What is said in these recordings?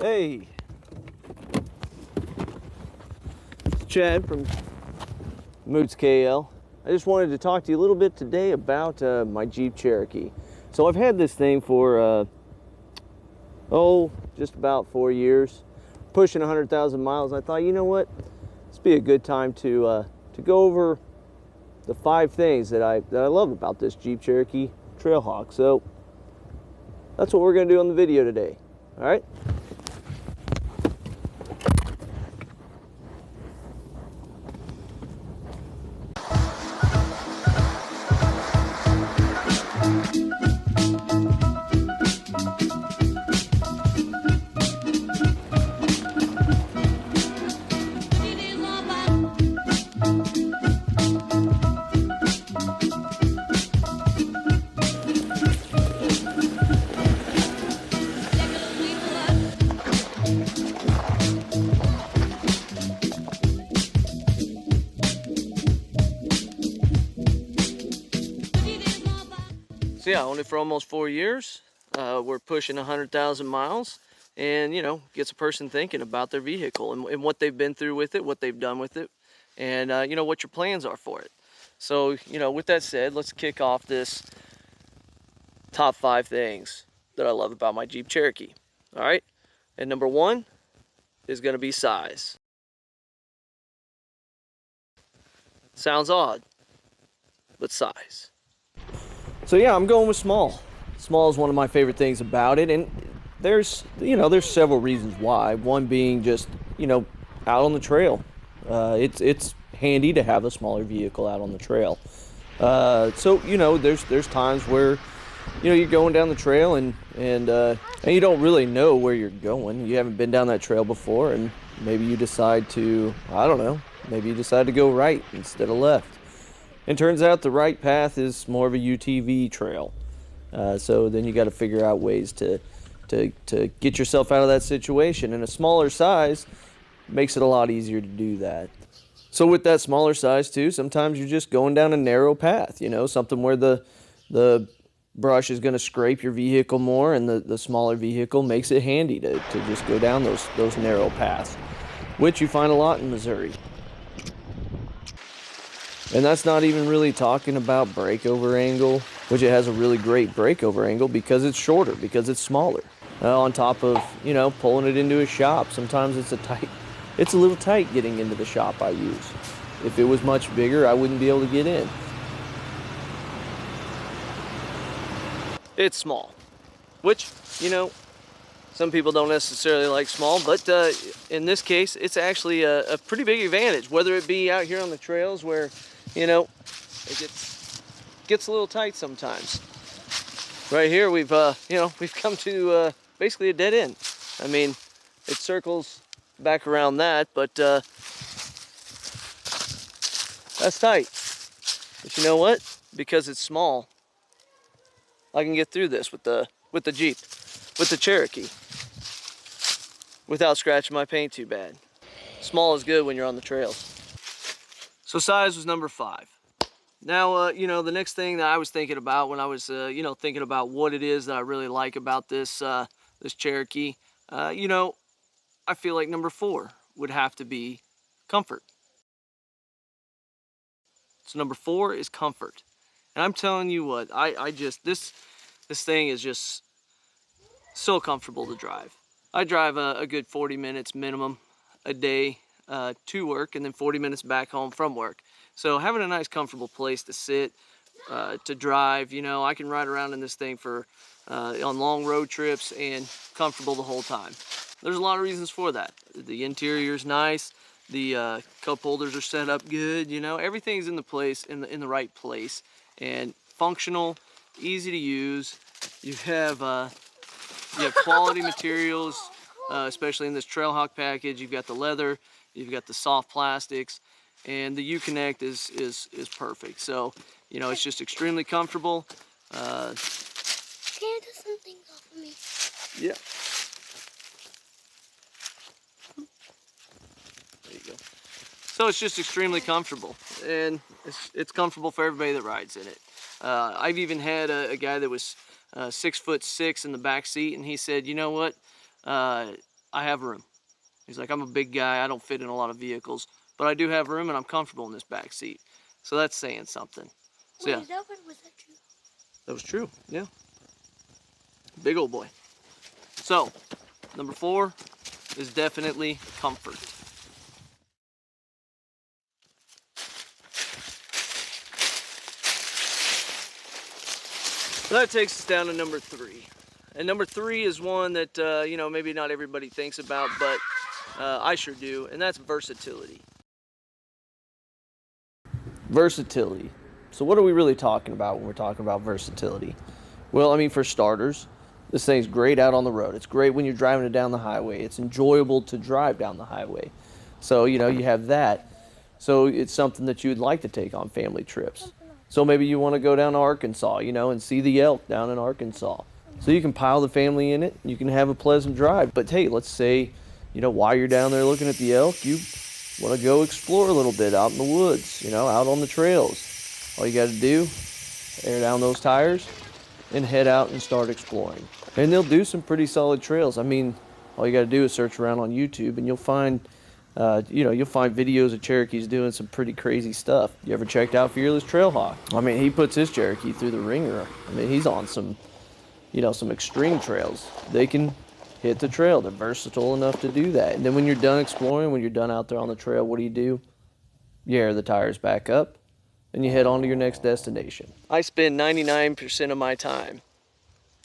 Hey, it's Chad from Moots KL. I just wanted to talk to you a little bit today about my Jeep Cherokee. So I've had this thing for, just about 4 years, pushing 100,000 miles. And I thought, you know what, this would be a good time to go over the 5 things that I love about this Jeep Cherokee Trailhawk. So that's what we're going to do on the video today. All right. So yeah, I owned it for almost 4 years. We're pushing 100,000 miles, and you know, gets a person thinking about their vehicle and what they've been through with it, what they've done with it, and you know, what your plans are for it. So, you know, with that said, let's kick off this top 5 things that I love about my Jeep Cherokee. All right, and number 1 is going to be size. Sounds odd, but size. So yeah, I'm going with small. Small is one of my favorite things about it, and there's several reasons why. One being just, you know, out on the trail. It's handy to have a smaller vehicle out on the trail. So you know, there's times where, you know, you're going down the trail and you don't really know where you're going. You haven't been down that trail before, and maybe you decide to, I don't know, maybe you decide to go right instead of left. And turns out the right path is more of a UTV trail. So then you got to figure out ways to get yourself out of that situation. And a smaller size makes it a lot easier to do that. So with that smaller size too, sometimes you're just going down a narrow path, you know, something where the brush is going to scrape your vehicle more, and the smaller vehicle makes it handy to just go down those narrow paths, which you find a lot in Missouri. And that's not even really talking about breakover angle, which it has a really great breakover angle because it's shorter, because it's smaller. On top of, you know, pulling it into a shop, sometimes it's a little tight getting into the shop I use. If it was much bigger, I wouldn't be able to get in. It's small, which, you know, some people don't necessarily like small, but in this case, it's actually a pretty big advantage, whether it be out here on the trails where, you know, it gets a little tight sometimes. Right here, we've come to basically a dead end. I mean, it circles back around that, but that's tight. But you know what? Because it's small, I can get through this with the Jeep, with the Cherokee, without scratching my paint too bad. Small is good when you're on the trails. So size was number 5. Now, you know, the next thing that I was thinking about when I was, you know, thinking about what it is that I really like about this this Cherokee, you know, I feel like number 4 would have to be comfort. So number 4 is comfort. And I'm telling you what, I just, this thing is just so comfortable to drive. I drive a good 40 minutes minimum a day to work, and then 40 minutes back home from work. So having a nice comfortable place to sit, to drive, you know, I can ride around in this thing for on long road trips and comfortable the whole time. There's a lot of reasons for that. The interior's nice, the cup holders are set up good, you know, everything's in the right place, and functional, easy to use. You have quality materials, especially in this Trailhawk package. You've got the leather, you've got the soft plastics, and the U-Connect is perfect. So, you know, it's just extremely comfortable. Can you do some things off of me? Yeah. There you go. So it's just extremely comfortable, and it's comfortable for everybody that rides in it. I've even had a guy that was 6'6" in the back seat, and he said, you know what? I have room. He's like, I'm a big guy, I don't fit in a lot of vehicles, but I do have room and I'm comfortable in this back seat. So that's saying something. So Wait, yeah. is that one, was that true? That was true, yeah. Big old boy. So, number 4 is definitely comfort. So that takes us down to number 3. And number 3 is one that, you know, maybe not everybody thinks about, but I sure do, and that's versatility. Versatility. So what are we really talking about when we're talking about versatility? Well, I mean, for starters, this thing's great out on the road. It's great when you're driving it down the highway. It's enjoyable to drive down the highway. So, you know, you have that. So it's something that you would like to take on family trips. So maybe you want to go down to Arkansas, you know, and see the elk down in Arkansas. So you can pile the family in it. You can have a pleasant drive. But hey, let's say, you know, while you're down there looking at the elk, you want to go explore a little bit out in the woods, you know, out on the trails. All you got to do, air down those tires and head out and start exploring. And they'll do some pretty solid trails. I mean, all you got to do is search around on YouTube and you'll find, you know, you'll find videos of Cherokees doing some pretty crazy stuff. You ever checked out Fearless Trailhawk? I mean, he puts his Cherokee through the ringer. I mean, he's on some, you know, some extreme trails. They can hit the trail. They're versatile enough to do that. And then when you're done exploring, when you're done out there on the trail, what do? You air the tires back up and you head on to your next destination. I spend 99% of my time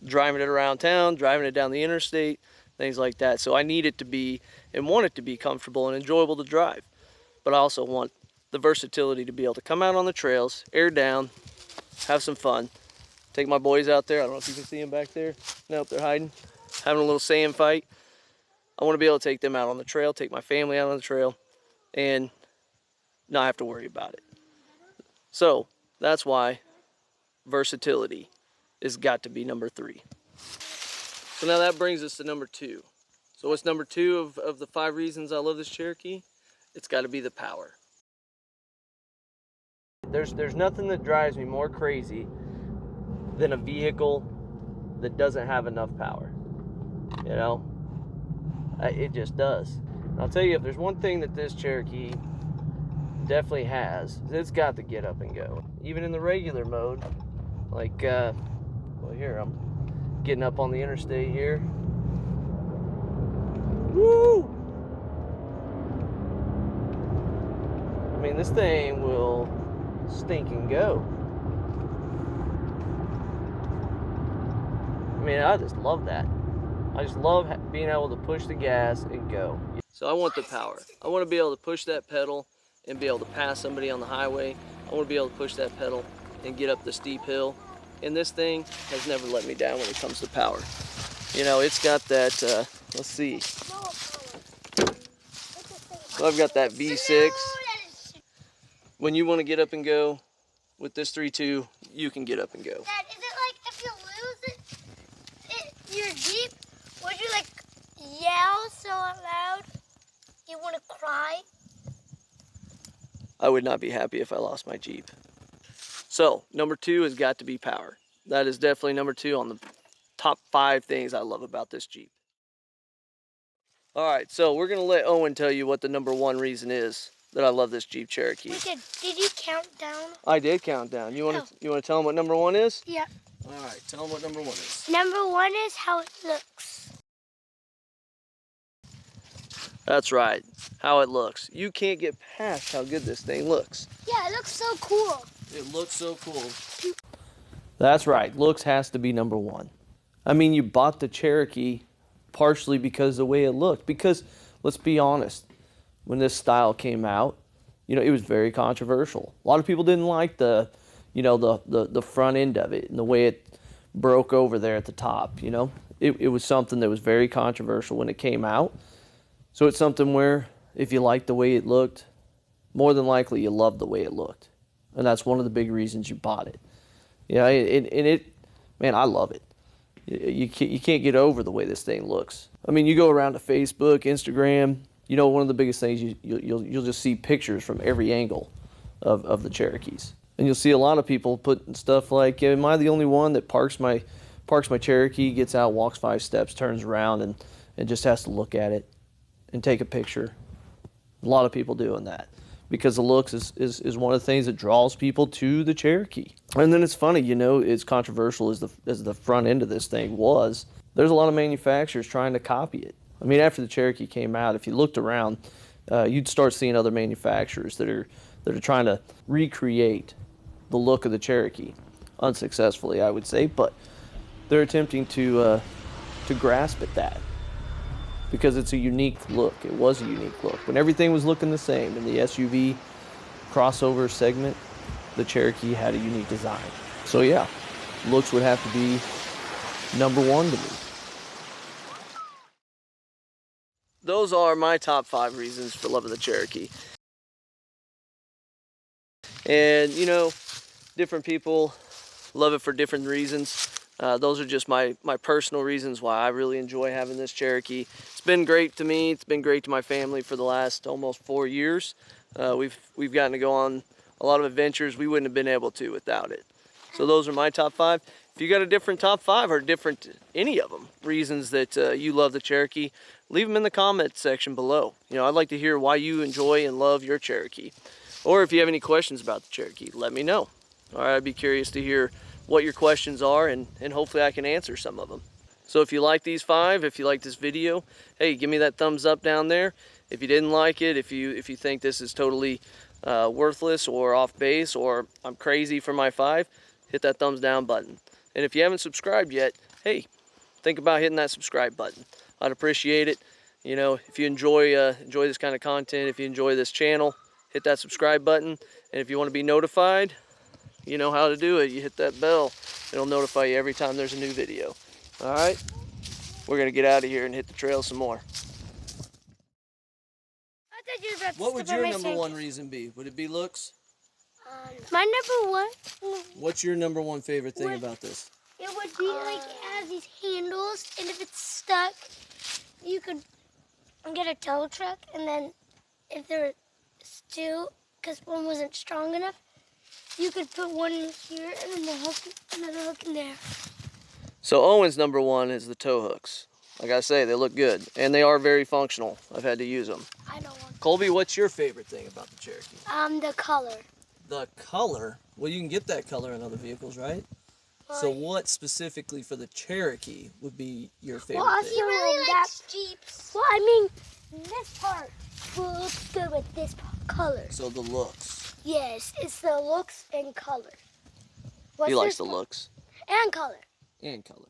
driving it around town, driving it down the interstate, things like that. So I need it to be and want it to be comfortable and enjoyable to drive. But I also want the versatility to be able to come out on the trails, air down, have some fun. Take my boys out there. I don't know if you can see them back there. Nope, they're hiding. Having a little sand fight. I want to be able to take them out on the trail, take my family out on the trail, and not have to worry about it. So that's why versatility has got to be number 3. So now that brings us to number 2. So what's number 2 of the 5 reasons I love this Cherokee? It's got to be the power. There's nothing that drives me more crazy than a vehicle that doesn't have enough power. You know, it just does. And I'll tell you, if there's one thing that this Cherokee definitely has, it's got the get up and go. Even in the regular mode, like, well, here I'm getting up on the interstate here. Woo! I mean, this thing will stink and go. I mean, I just love that. I just love being able to push the gas and go. So I want the power. I want to be able to push that pedal and be able to pass somebody on the highway. I want to be able to push that pedal and get up the steep hill. And this thing has never let me down when it comes to power. You know, it's got that, let's see. So I've got that V6. When you want to get up and go with this 3.2, you can get up and go. Dad, is it like if you lose your Jeep, would you like yell so loud you want to cry? I would not be happy if I lost my Jeep. So, number 2 has got to be power. That is definitely number 2 on the top 5 things I love about this Jeep. All right, so we're gonna let Owen tell you what the number 1 reason is that I love this Jeep Cherokee. Did you count down? I did count down. You want to tell him what number 1 is? Yeah. All right, tell him what number 1 is. Number 1 is how it looks. That's right, how it looks. You can't get past how good this thing looks. Yeah, it looks so cool. It looks so cool. That's right, looks has to be number 1. I mean, you bought the Cherokee partially because of the way it looked. Because, let's be honest, when this style came out, you know, it was very controversial. A lot of people didn't like the, you know, the front end of it and the way it broke over there at the top, you know. It was something that was very controversial when it came out. So it's something where if you liked the way it looked, more than likely you loved the way it looked. And that's one of the big reasons you bought it. Yeah, man, I love it. You can't get over the way this thing looks. I mean, you go around to Facebook, Instagram, you know, one of the biggest things, you'll just see pictures from every angle of the Cherokees. And you'll see a lot of people putting stuff like, am I the only one that parks my Cherokee, gets out, walks 5 steps, turns around, and and just has to look at it and take a picture. A lot of people doing that because the looks is one of the things that draws people to the Cherokee. And then it's funny, you know, as controversial as the front end of this thing was, there's a lot of manufacturers trying to copy it. I mean, after the Cherokee came out, if you looked around, you'd start seeing other manufacturers that are trying to recreate the look of the Cherokee, unsuccessfully, I would say, but they're attempting to grasp at that because it's a unique look. It was a unique look. When everything was looking the same in the SUV crossover segment, the Cherokee had a unique design. So yeah, looks would have to be number one to me. Those are my top 5 reasons for loving the Cherokee. And you know, different people love it for different reasons. Those are just my personal reasons why I really enjoy having this Cherokee. It's been great to me. It's been great to my family for the last almost 4 years. We've gotten to go on a lot of adventures we wouldn't have been able to without it. So those are my top 5. If you got a different top 5 or different, any of them, reasons that you love the Cherokee, leave them in the comment section below. You know, I'd like to hear why you enjoy and love your Cherokee. Or if you have any questions about the Cherokee, let me know. All right, I'd be curious to hear what your questions are, and hopefully I can answer some of them. So if you like these 5, if you like this video, hey, give me that thumbs up down there. If you didn't like it, if you think this is totally worthless or off base or I'm crazy for my 5, hit that thumbs down button. And if you haven't subscribed yet, hey, think about hitting that subscribe button. I'd appreciate it. You know, if you enjoy this kind of content, if you enjoy this channel, hit that subscribe button. And if you want to be notified, you know how to do it. You hit that bell. It'll notify you every time there's a new video. All right, we're gonna get out of here and hit the trail some more. I thought you were about to What would step on your my number 1 sandals. reason be? Would it be looks? My number 1, What's your number 1 favorite thing about this? it would be like it has these handles, and if it's stuck, you could get a tow truck, and then if there was 2, because one wasn't strong enough, you could put one in here and then another hook in there. So Owen's number 1 is the tow hooks. Like I say, they look good, and they are very functional. I've had to use them. I don't want Colby, what's your favorite thing about the Cherokee? the color. The color? Well, you can get that color in other vehicles, right? So what specifically for the Cherokee would be your favorite thing? He really likes Jeeps. Well, I mean, this part looks good with this color. So the looks. Yes, it's the looks and color. He likes the looks. And color. And color.